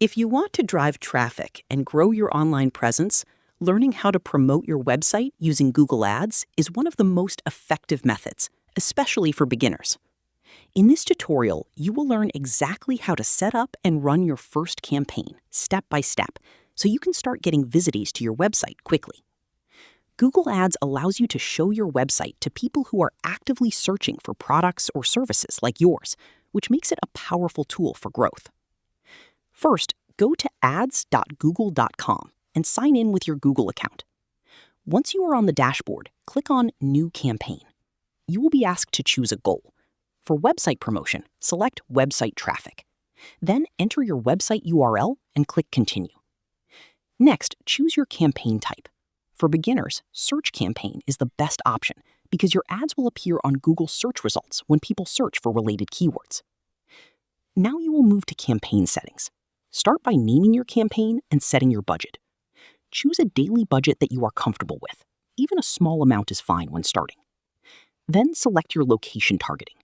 If you want to drive traffic and grow your online presence, learning how to promote your website using Google Ads is one of the most effective methods, especially for beginners. In this tutorial, you will learn exactly how to set up and run your first campaign, step by step, so you can start getting visitors to your website quickly. Google Ads allows you to show your website to people who are actively searching for products or services like yours, which makes it a powerful tool for growth. First, go to ads.google.com and sign in with your Google account. Once you are on the dashboard, click on New Campaign. You will be asked to choose a goal. For website promotion, select Website Traffic. Then enter your website URL and click Continue. Next, choose your campaign type. For beginners, Search Campaign is the best option because your ads will appear on Google search results when people search for related keywords. Now you will move to Campaign Settings. Start by naming your campaign and setting your budget. Choose a daily budget that you are comfortable with. Even a small amount is fine when starting. Then select your location targeting.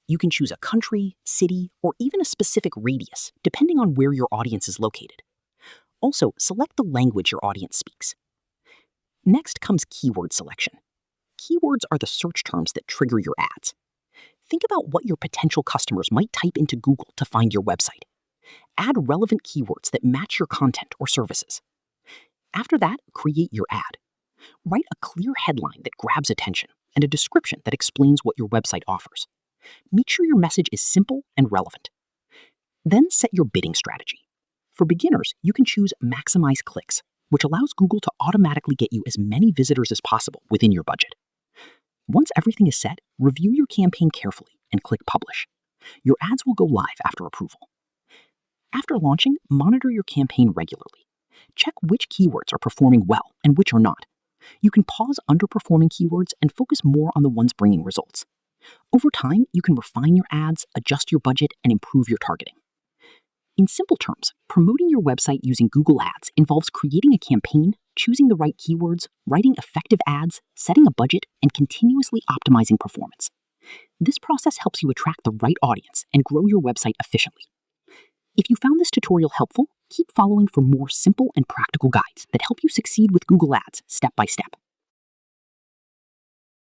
You can choose a country, city, or even a specific radius, depending on where your audience is located. Also, select the language your audience speaks. Next comes keyword selection. Keywords are the search terms that trigger your ads. Think about what your potential customers might type into Google to find your website. Add relevant keywords that match your content or services. After that, create your ad. Write a clear headline that grabs attention and a description that explains what your website offers. Make sure your message is simple and relevant. Then set your bidding strategy. For beginners, you can choose Maximize Clicks, which allows Google to automatically get you as many visitors as possible within your budget. Once everything is set, review your campaign carefully and click Publish. Your ads will go live after approval. After launching, monitor your campaign regularly. Check which keywords are performing well and which are not. You can pause underperforming keywords and focus more on the ones bringing results. Over time, you can refine your ads, adjust your budget, and improve your targeting. In simple terms, promoting your website using Google Ads involves creating a campaign, choosing the right keywords, writing effective ads, setting a budget, and continuously optimizing performance. This process helps you attract the right audience and grow your website efficiently. If you found this tutorial helpful, keep following for more simple and practical guides that help you succeed with Google Ads step by step.